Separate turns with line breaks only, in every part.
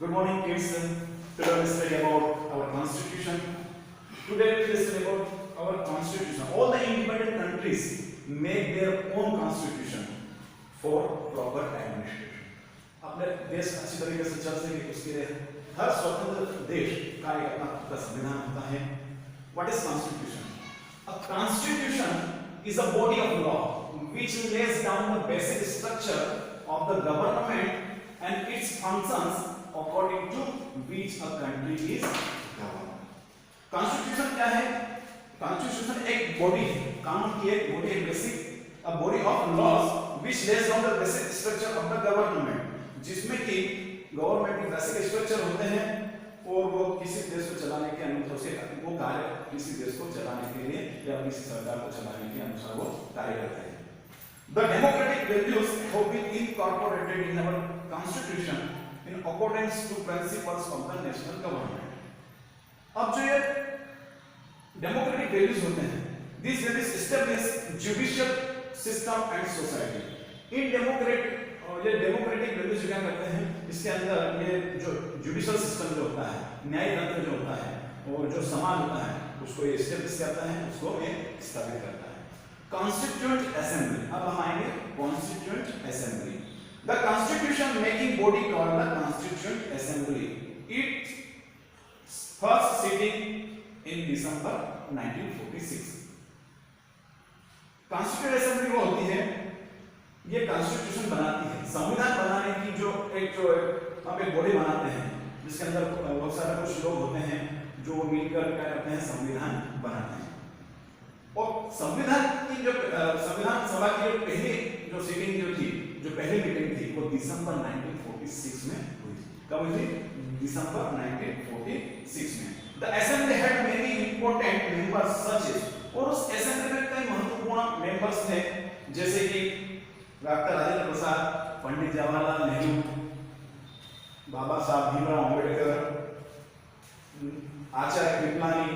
Good morning, kids. Today we study about our constitution. Today we study about our constitution. All the independent countries make their own constitution for proper administration. अपने देश अच्छी तरीके से चल सके उसके लिए हर स्वतंत्र देश का एक अपना संविधान होता है. What is constitution? A constitution is a body of law which lays down the basic structure of the government and its functions according to which a country is governed. Constitution क्या है? Constitution एक body है, कानून की एक body है, basic a body of laws which lays down the basic structure of the government, जिसमें कि गवर्नमेंट के बेसिक स्ट्रक्चर होते हैं और वो किसी देश को चलाने के अनुसार से वो कार्य किसी देश को चलाने के लिए या किसी सरकार को चलाने के अनुसार वो कार्य करते हैं. The democratic values have been incorporated in our constitution in accordance to principles of the national government. अब जो ये डेमोक्रेटिक वैल्यूज होते हैं, these values establish judicial system and society. इन ये डेमोक्रेटिक वैल्यूज क्या करते हैं, इसके अंदर ये जो जुडिशियल सिस्टम जो होता है, न्याय तंत्र जो होता है और जो समाज होता है उसको ये एस्टेब्लिश करता है, उसको ये स्थापित करता है. Constituent assembly. अब हम आएंगे constituent assembly. The constitution making body called the constituent assembly. It first sitting in December 1946. Constituent assembly वो होती है, ये कॉन्स्टिट्यूशन बनाती है. संविधान बनाने की जो हम एक बॉडी बनाते हैं जिसके अंदर बहुत सारे कुछ लोग होते हैं जो मिलकर क्या करते हैं, संविधान बनाते हैं. और संविधान की जो संविधान सभा की जो पहली जो सीटिंग जो थी, जो पहली मीटिंग थी वो दिसंबर 1946 में हुई थी. कब हुई थी? दिसंबर 1946 में. The assembly had many important members such as. और उस असेंबली में कई महत्वपूर्ण मेंबर्स थे जैसे कि डॉक्टर राजेंद्र प्रसाद, पंडित जवाहरलाल नेहरू, बाबा साहब भीमराव अंबेडकर, आचार्य कृपलानी,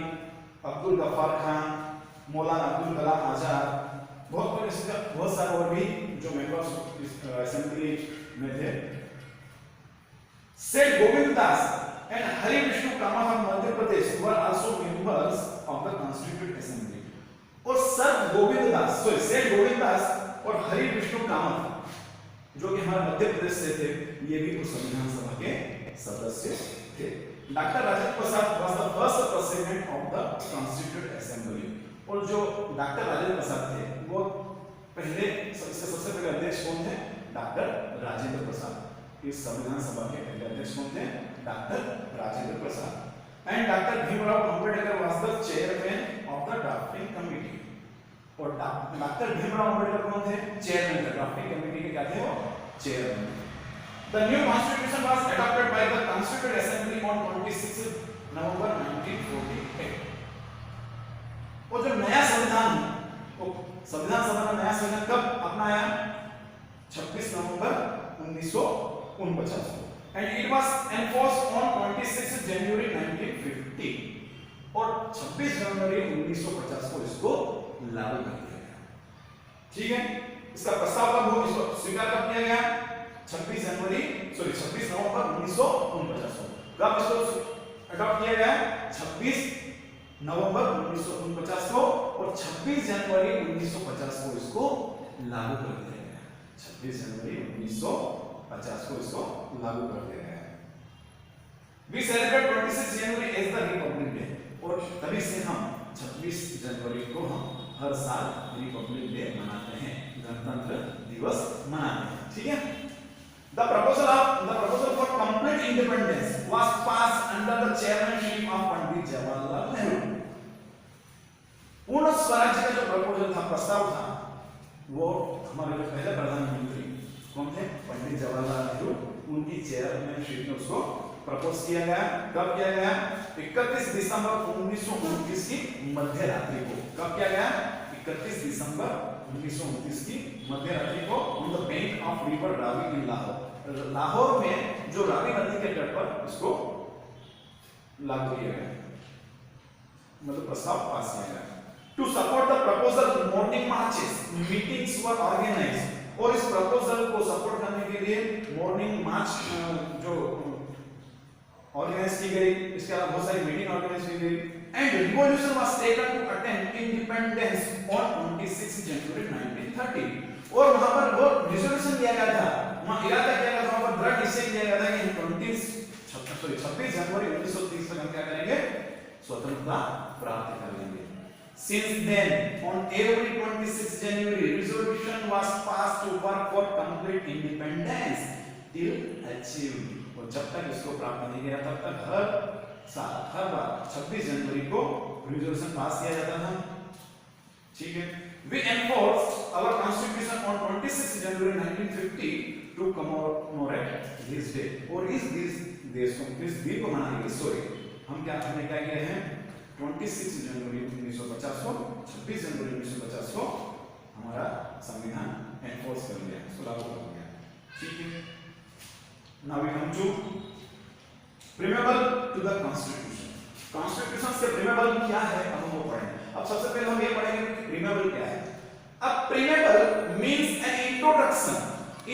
अब्दुल गफ्फार खान, मौलाना अब्दुल कलाम आजाद, बहुत सारे और भी जो मेंबर्स इस असेंबली में थे. Seth Govind Das and Hari Vishnu Kamath of Madhya Pradesh were also members of the constituent assembly. और सर गोविंद दास, सेठ गोविंद दास और हरि विष्णु कामत जो कि हमारे मध्य प्रदेश से थे, ये भी उस संविधान सभा के सदस्य थे. Doctor Rajendra Prasad was the first president of the constituent assembly. और जो डॉक्टर राजेंद्र प्रसाद थे वो पहले सबसे पहले अध्यक्ष कौन थे? डॉक्टर राजेंद्र प्रसाद. इस संविधान सभा के पहले अध्यक्ष कौन थे? Doctor Rajendra Prasad. And doctor Bhimrao Ambedkar was the chairman of the drafting committee. और डॉक्टर भीमराव अंबेडकर कौन थे? चेयरमैन थे. ड्राफ्टिंग कमेटी के क्या थे? वो chairman. The new constitution was adopted by the constituent assembly on 26 नवंबर 1948. और जो नया संविधान वो संविधान सभा ने नया संविधान कब अपनाया? 26 नवंबर 1949 को. And it was enforced on 26 जनवरी 1950. और 26 जनवरी 1950 को इसको लागू कर दिया गया. ठीक है, इसका प्रस्ताव कब हुआ, इसको स्वीकार कब किया गया? 26 नवंबर 1949 को. कब इसको अडॉप्ट किया गया? 26 नवंबर 1949 को. और 26 जनवरी 1950 को इसको लागू कर दिया गया. 26 जनवरी 1950 को इसको लागू कर दिया गया. We celebrate 26 January as the Republic Day. और तभी से हम 26 जनवरी को हम हर साल रिपब्लिक डे मनाते हैं, गणतंत्र दिवस मनाते हैं. ठीक है. The proposal for complete independence was passed under the chairmanship of Pandit Jawaharlal Nehru. पूर्ण स्वराज्य का जो प्रपोजल था, प्रस्ताव था, वो हमारे जो पहले प्रधानमंत्री कौन थे? पंडित जवाहरलाल नेहरू. उनकी चेयरमैनशिप में उसको प्रपोज किया गया. कब किया गया? 31 दिसंबर 1929 की मध्य रात्रि को. कब किया गया? 31 दिसंबर 1929 की मध्य रात्रि को on the bank of river Ravi in Lahore. Lahore में जो रावी नदी के तट पर इसको लागू किया गया, मतलब प्रस्ताव पास किया गया. To support the proposal morning marches, meetings were organised. और इस प्रपोजल को सपोर्ट करने के लिए मॉर्निंग मार्च जो गई, इसके अलावा बहुत सारी मीटिंग ऑर्गेनाइज की गई and revolution was taken to attend independence on 26 January 1930 और वहां पर वो रिजोल्यूशन लिया गया था, वहां इरादा किया गया था, वहां पर दृढ़ निश्चय किया गया था कि हम 26 जनवरी 1930 तक हम क्या करेंगे, स्वतंत्रता प्राप्त कर लेंगे। Since then, on every 26 January, resolution was passed to work for complete independence till achieved. और जब तक इसको प्राप्त नहीं किया तब तक हर साल हर बार 26 जनवरी को रिजोल्यूशन पास किया जाता था। ठीक है, we enforced our constitution on 26 January 1950 to commemorate this day. और इस दिन को मनाने के लिए सॉरी हम क्या किए हैं 26 जनवरी 1950 को 26 जनवरी 1950 को हमारा संविधान एनफोर्स कर लिया, इसको लागू कर दिया। ठीक है, now we come to preamble to the constitution. Constitution से प्रीमेबल क्या है अब हम वो पढ़ेंगे। अब सबसे पहले हम ये पढ़ेंगे कि प्रीमेबल क्या है। अब preamble means an introduction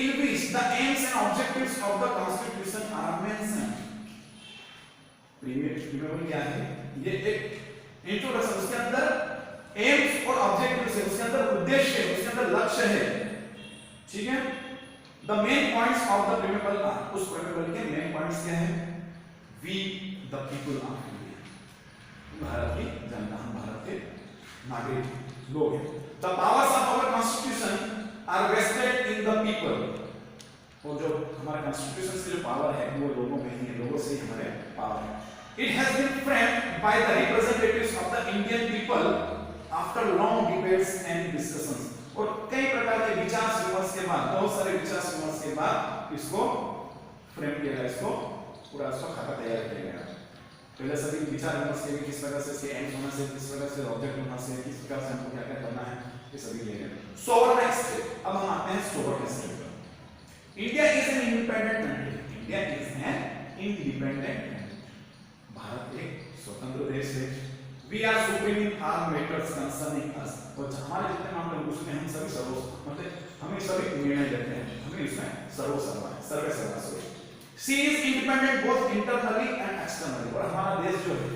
in which the aims and objectives of the constitution are mentioned. Preamble क्या है, ये एक इंट्रोडक्शन, उसके अंदर एम्स और ऑब्जेक्टिव्स है, उसके अंदर उद्देश्य है, उसके अंदर लक्ष्य है। ठीक है, the main points of the preamble are, उस प्रीमेबल के मेन पॉइंट्स क्या है, we the people of India, Bharat की जनता, हम भारत के नागरिक लोग हैं। The powers of our constitution are vested in the people, और जो हमारा कॉन्स्टिट्यूशन से जो पावर है वो लोगों में ही है, लोगों से ही हमारे पावर है। It has been framed by the representatives of the Indian people after long debates and discussions. और कई प्रकार के विचार विमर्श के बाद, बहुत सारे विचार विमर्श के बाद इसको फ्रेम किया गया, इसको पूरा इसका खाका तैयार किया गया। पहले सभी विचार विमर्श के किस प्रकार से इसके एंड होना से, किस प्रकार से ऑब्जेक्ट होना से, किस प्रकार से हमको क्या क्या करना है, ये सभी ले गए। सोवरेन स्टेट, अब हम आते हैं सोवरेन स्टेट पर। India is an independent country, India is an independent, Bharat एक स्वतंत्र देश है। We are supreme in all matters concerning us, और हमारे जितने मामले हैं उसमें हम सभी सर्वो, मतलब हमें सभी निर्णय लेते हैं, हमें इसमें सर्वसर्वा है, सर्वे सर्वा सोच। She is independent both internally and externally, और हमारा देश जो है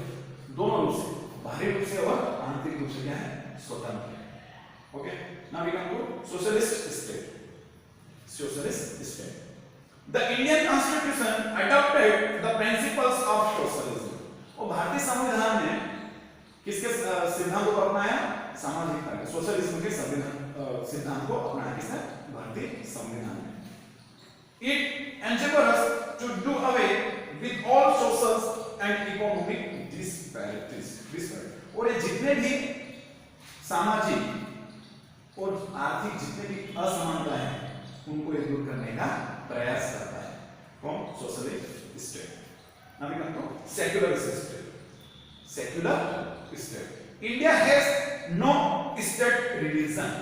दोनों रूप से, बाहरी रूप से और आंतरिक रूप से क्या है, स्वतंत्र है। Okay, now we come to socialist state. Socialist state. The Indian Constitution adopted the principles of socialism. और भारतीय संविधान ने किसके सिद्धांत को अपनाया, सामाजिकता के, सोशलिज्म के संविधान सिद्धांत को अपनाया किसने, भारतीय संविधान ने। It endeavors to do away with all social and economic disparities. और ये जितने भी सामाजिक और आर्थिक जितने भी असमानता है उनको दूर करने का प्रयास करता है कौन, socialist state. Now we come to secular state. Secular state. India has no state religion.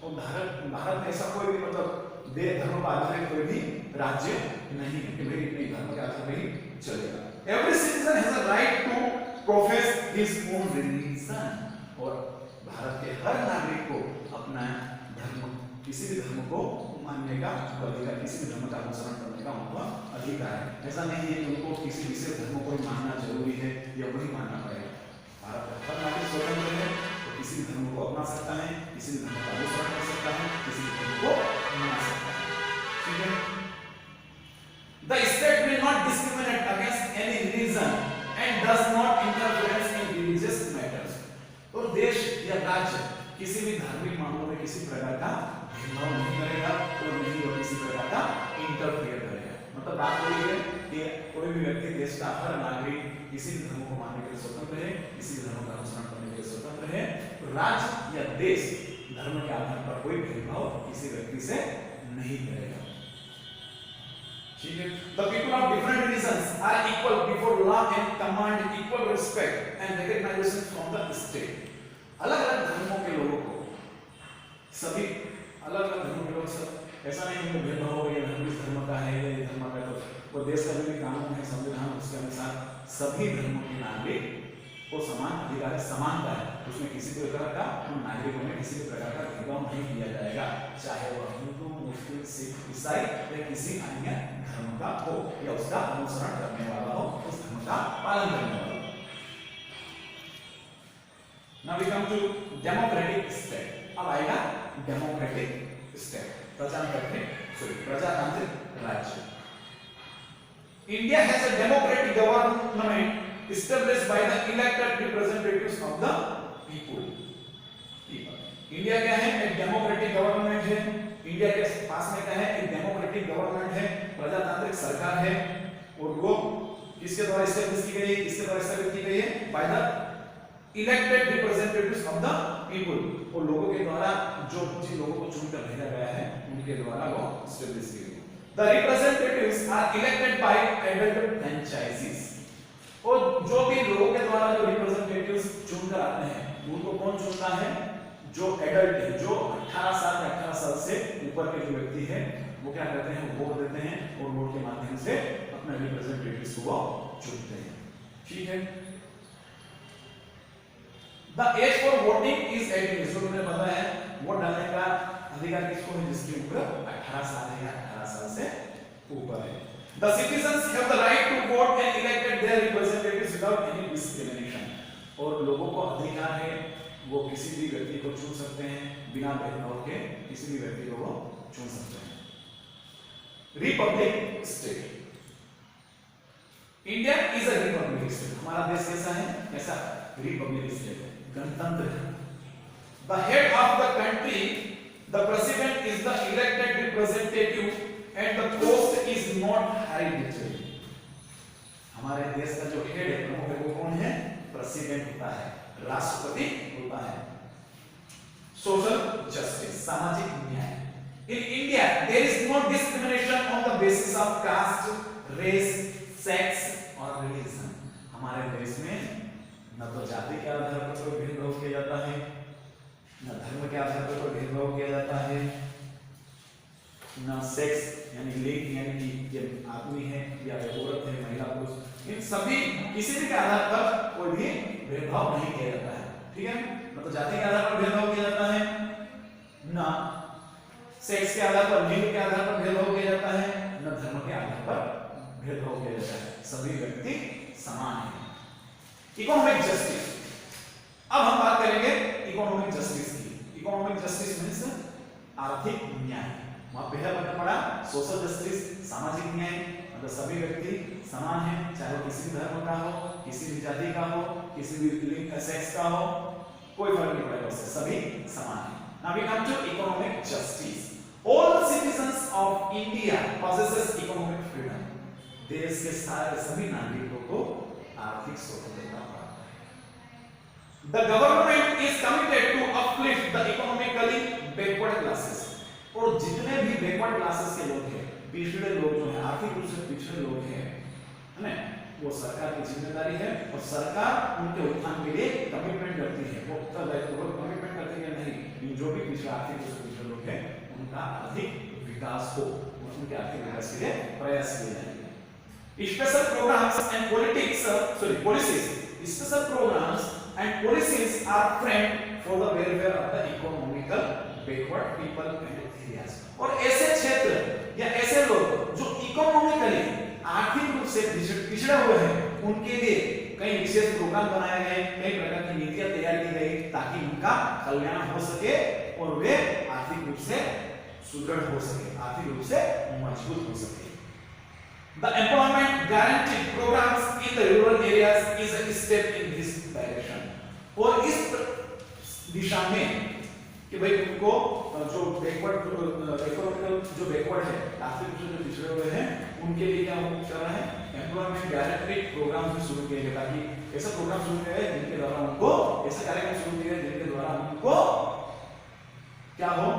और भारत में ऐसा कोई भी मतलब धर्म पर आधारित कोई भी राज्य नहीं है कि भाई अपने धर्म के आधार पर ही चलेगा। Every citizen has a right to profess his own religion. और भारत के हर नागरिक को अपना धर्म, किसी भी धर्म को मानने का अधिकार, किसी भी धर्म का अनुसरण करने का उनका अधिकार है। ऐसा नहीं है कि उनको किसी विशेष धर्म को मानना जरूरी है या वही मानना पड़ेगा। भारत का हर नागरिक स्वतंत्र है, तो किसी भी धर्म को अपना सकता है, किसी भी धर्म का अनुसरण कर सकता है, किसी भी धर्म को मान सकता है। ठीक है, The state will not discriminate against any religion and does not interfere in religious matters. तो देश या राज्य किसी भी धार्मिक मामलों में किसी प्रकार का भेदभाव नहीं करेगा और नहीं वो किसी प्रकार का इंटरफेयर करेगा। मतलब बात वही है कि कोई भी व्यक्ति, देश का हर नागरिक किसी भी धर्म को मानने के लिए स्वतंत्र है, किसी भी धर्म का अनुसरण करने के लिए स्वतंत्र है। राज्य या देश धर्म के आधार पर कोई भेदभाव किसी व्यक्ति से नहीं करेगा। ठीक है, the people of different religions are equal before law and command equal respect and recognition from the state. अलग-अलग धर्मों के लोगों को, सभी अलग-अलग धर्मों के लोग, सब ऐसा नहीं है भेदभाव हो गया, धर्म इस धर्म का है या ये धर्म का, तो वो देश का जो भी कानून है, संविधान, उसके अनुसार सभी धर्मों के नागरिक को समान अधिकार, समानता है, उसमें किसी भी प्रकार का उन नागरिकों में किसी भी प्रकार का भेदभाव नहीं किया जाएगा, चाहे वह हिंदू, मुस्लिम, सिख, ईसाई या किसी अन्य धर्म का हो या उसका अनुसरण करने वाला हो, उस धर्म का कम टू डेमोक्रेटिक स्टेट। अब आएगा डेमोक्रेटिक स्टेट, प्रजातांत्रिक राज्य। India has a democratic government established by the elected representatives of the people. India क्या है? एक डेमोक्रेटिक गवर्नमेंट है। इंडिया के पास में क्या है? एक डेमोक्रेटिक गवर्नमेंट है, प्रजातांत्रिक सरकार है। और वो किसके द्वारा एस्टैब्लिश की गई है? किसके द्वारा एस्टैब्लिश की गई है? By the elected representatives of the people. और लोगों के द्वारा जो जिन लोगों को चुनकर भेजा गया है उनके द्वारा वो एस्टैब्लिश की गई। The representatives are elected by adult franchises। और जो भी लोगों के द्वारा जो रिप्रेजेंटेटिव्स चुनकर आते हैं उनको कौन चुनता है? जो एडल्ट है, जो 18 साल या 18 साल से ऊपर के जो व्यक्ति है वो क्या करते हैं? वोट देते हैं और वोट के माध्यम से अपने रिप्रेजेंटेटिव्स को चुनते हैं। ठीक है। The age for voting is 18 years। तो मैंने बताया वोट डालने का अधिकार किसको है? जिसकी उम्र 18 साल है या 18 साल से ऊपर है। The citizens have the right to vote and elected their representatives without any discrimination। और लोगों को अधिकार है वो किसी भी व्यक्ति को चुन सकते हैं बिना भेदभाव के, किसी भी व्यक्ति को वो चुन सकते हैं। Republic state. India is a republic state. हमारा देश कैसा है? कैसा? रिपब्लिक स्टेट है, गणतंत्र है। The head of the country, the president is the elected representative and the post is not hereditary। हमारे देश का जो हेड है, प्रमुख है, वो कौन है? प्रेसिडेंट होता है, राष्ट्रपति होता है। सोशल जस्टिस, सामाजिक न्याय। In India, there is no discrimination on the basis of caste, race, sex or religion। हमारे देश में न तो जाति के आधार पर कोई भेदभाव किया जाता है, न धर्म के आधार पर कोई भेदभाव किया जाता है, न सेक्स यानी लिंग यानी कि ये आदमी है या औरत है, महिला पुरुष, इन सभी किसी भी के आधार पर कोई भी भेदभाव नहीं किया जाता है। ठीक है। न तो जाति के आधार पर भेदभाव किया जाता है, न सेक्स के आधार पर, लिंग के आधार पर भेदभाव किया जाता है, न धर्म के आधार पर भेदभाव किया जाता है। सभी व्यक्ति समान हैं। Economic justice. अब हम बात करेंगे इकोनॉमिक जस्टिस की। इकोनॉमिक जस्टिस मींस आर्थिक न्याय। वहां पहला पद पड़ा सोशल जस्टिस, सामाजिक न्याय, मतलब सभी व्यक्ति समान हैं, चाहे वो किसी भी धर्म का हो, किसी भी जाति का हो, किसी भी लिंग सेक्स का हो, कोई फर्क नहीं पड़ेगा उससे, सभी समान हैं। Now we come to economic justice. All citizens of India possesses economic freedom। देश के सारे सभी नागरिकों को आर्थिक स्वतंत्रता प्राप्त है। The government is committed to uplift the economically backward classes। और जितने भी बैकवर्ड क्लासेस के लोग हैं, पिछड़े लोग जो हैं, आर्थिक रूप से पिछड़े लोग हैं, है ना, वो सरकार की जिम्मेदारी है और सरकार उनके उत्थान के लिए कमिटमेंट करती है। वो कमिटमेंट करती है नहीं, जो भी पिछड़ा आर्थिक रूप से पिछड़े लोग हैं उनका आर्थिक विकास हो, उनके आर्थिक विकास के लिए प्रयास किए जाएंगे। Special programs and policies, special programs and policies are framed for the welfare of the economical backward people and areas। और ऐसे क्षेत्र या ऐसे लोग जो इकोनॉमिकली आर्थिक रूप से पिछड़े हुए हैं उनके लिए कई विशेष प्रोग्राम बनाए गए, कई प्रकार की नीतियां तैयार की गई ताकि उनका कल्याण हो सके और वे आर्थिक रूप से सुदृढ़ हो सके, आर्थिक रूप से मजबूत हो सके। The employment guarantee programs in the rural areas is a step in this direction। और इस दिशा में कि भाई उनको जो बैकवर्ड जो बैकवर्ड है, आर्थिक रूप से जो पिछड़े हुए हैं उनके लिए क्या कर रहा है? एम्प्लॉयमेंट गारंटी प्रोग्राम भी शुरू किए गए ताकि ऐसा प्रोग्राम शुरू किया गया जिनके द्वारा उनको, ऐसे कार्यक्रम शुरू किए गए जिनके द्वारा उनको क्या हो?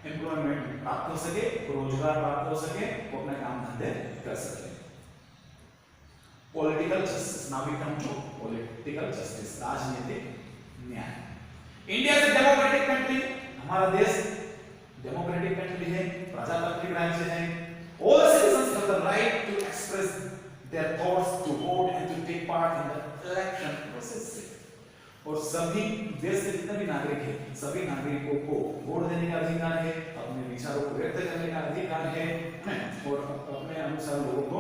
एम्प्लॉयमेंट प्राप्त हो सके, रोजगार प्राप्त हो सके, वो अपना काम धंधे कर सके। Political justice. Now we come to political justice, राजनीतिक न्याय। India is a democratic country. हमारा देश डेमोक्रेटिक कंट्री है, प्रजातांत्रिक राज्य है। All citizens have the right to express their thoughts, to vote and to take part in the election process। और सभी देश के जितने भी नागरिक हैं, सभी नागरिकों को वोट देने का अधिकार है, अपने विचारों को व्यक्त करने का अधिकार है और अपने अनुसार लोगों को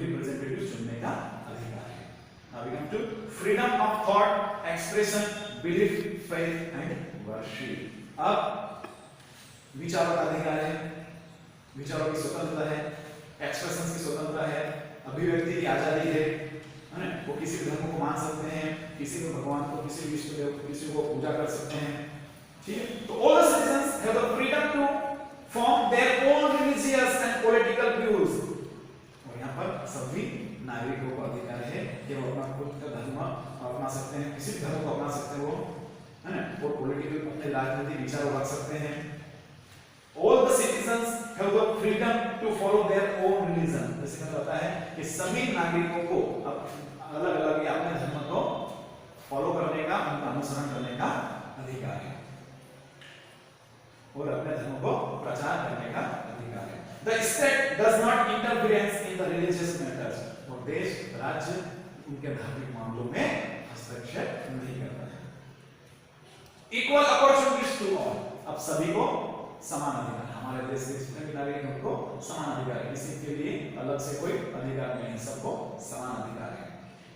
रिप्रेजेंटेटिव चुनने का अधिकार है। Now we come to freedom of thought, expression, belief, faith and worship. अब विचारों का अधिकार है, विचारों की स्वतंत्रता है, एक्सप्रेशन की स्वतंत्रता है, अभिव्यक्ति की आजादी है ना? वो किसी भी धर्म को मान सकते हैं, किसी भी भगवान को, किसी भी इष्ट देव को, किसी को पूजा कर सकते हैं, ठीक है? तो all the citizens have the freedom to form their own religious and political views. और यहाँ पर सभी नागरिकों को अधिकार है कि वो अपना खुद का धर्म अपना सकते हैं, किसी भी धर्म को अपना सकते हैं वो, है ना? और पॉलिटिकल अपने राजनीतिक विचार रख सकते हैं। All the citizens have the freedom to follow their own religion। जैसे कहता होता है कि सभी नागरिकों को अलग अलग अपने धर्म को फॉलो करने का, उनका अनुसरण करने का अधिकार है और अपने धर्म को प्रचार करने का अधिकार है। The state does not interfere in the religious matters। और देश, राज्य उनके धार्मिक मामलों में हस्तक्षेप नहीं करता है। Equal opportunities to all। अब सभी को समान अधिकार, हमारे देश के जितने भी नागरिक हैं उनको समान अधिकार है, किसी के लिए अलग से कोई अधिकार नहीं, सबको समान अधिकार है।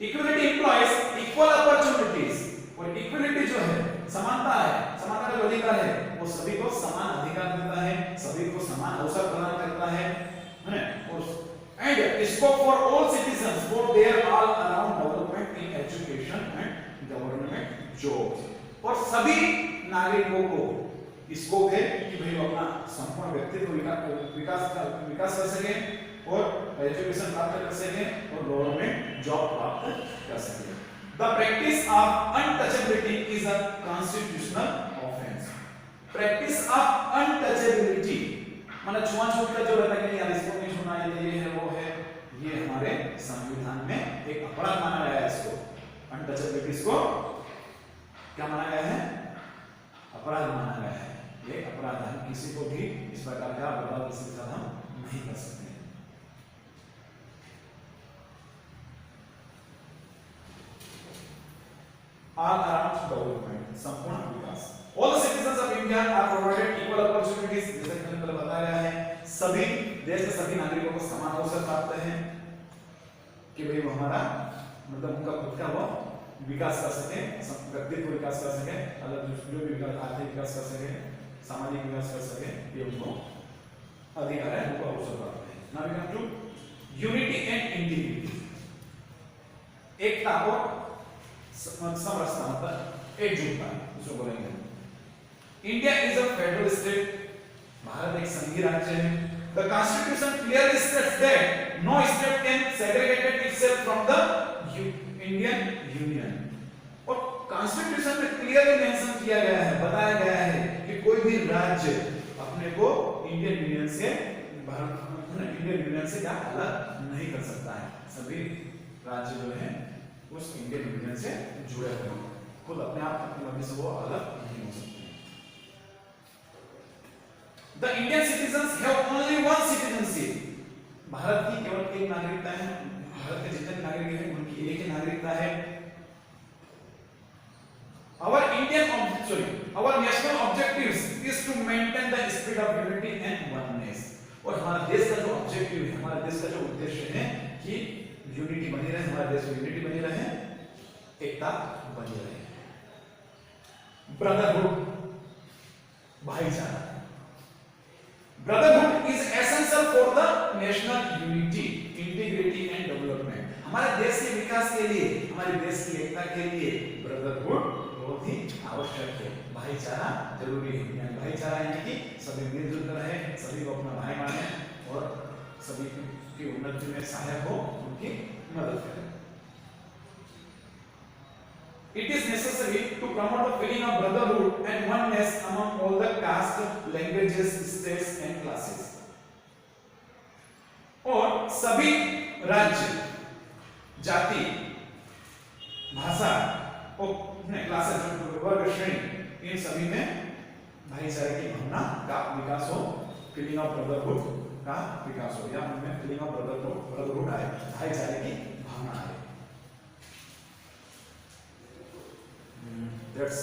Equality employees equal opportunities. और इक्वलिटी जो है, समानता है, समानता का जो अधिकार है वो सभी को समान अधिकार देता है, सभी को समान अवसर प्रदान करता है ना? And scope for all citizens for their all around development in education and government jobs. और सभी नागरिकों को स्कोप है कि भाई वो अपना संपूर्ण व्यक्तित्व विकास कर सके और एजुकेशन प्राप्त कर सके और गवर्नमेंट जॉब प्राप्त कर सके। The practice of untouchability is a constitutional offence. Practice of untouchability माने छुआछूत का जो रहता है कि यार इसको नहीं छूना, ये है वो है, ये हमारे संविधान में एक अपराध माना गया है। इसको अनटचेबिलिटी को क्या माना गया है? अपराध माना गया है। ये अपराध है, किसी को भी इस प्रकार का बर्ताव किसी के साथ हम नहीं कर सकते। All around development, संपूर्ण विकास। All the citizens of India are provided equal opportunities। जैसे कि मैंने पहले बताया है, सभी देश के सभी नागरिकों को समान अवसर प्राप्त है कि भाई वो हमारा मतलब उनका खुद का वो विकास कर सके, व्यक्तित्व विकास कर सके, अलग जो भी विकास, आर्थिक विकास कर सके, सामाजिक विकास कर सके, ये उनको अधिकार है, उनको अवसर प्राप्त है। Now we come to unity and integrity. एकता और समरसता मतलब एकजुटता, इसको बोलेंगे। India is a federal state. Bharat एक संघीय राज्य है। The Constitution clearly states that no state can segregate itself from the Indian Union। और कॉन्स्टिट्यूशन में क्लियरली मेंशन किया गया है, बताया गया है कि कोई भी राज्य अपने को इंडियन यूनियन से क्या अलग नहीं कर सकता है। सभी राज्य जो हैं उस इंडियन यूनियन से जुड़े हुए हैं, खुद अपने आप अपनी मर्जी से वो अलग नहीं हो सकते। The Indian citizens have only one citizenship। Bharat की केवल एक नागरिकता है। भारत के जितने नागरिक हैं उनकी एक ही नागरिकता है। Our national objectives is to maintain the spirit of unity and oneness। और हमारा देश का जो ऑब्जेक्टिव है, हमारे देश का जो उद्देश्य है कि यूनिटी बनी रहे, हमारे देश में यूनिटी बनी रहे, एकता बनी रहे। ब्रदरहुड, भाईचारा। Brotherhood is essential for the national unity, integrity and development। हमारे देश के विकास के लिए, हमारे देश की एकता के लिए ब्रदरहुड बहुत ही आवश्यक है, भाईचारा जरूरी है। भाईचारा यानी कि सभी मिलजुल कर रहे, सभी को अपना भाई माने और सभी की उन्नति में सहायक हो, उनकी मदद करें। It is necessary to promote the feeling of brotherhood and oneness among all the castes, languages, states and classes। और सभी राज्य, जाति, भाषा और क्लासेस, वर्ग, श्रेणी, इन सभी में भाईचारे की भावना का विकास हो, फीलिंग ऑफ ब्रदरहुड का विकास हो, या उनमें फीलिंग ऑफ ब्रदरहुड आए, भाईचारे की भावना आए। That's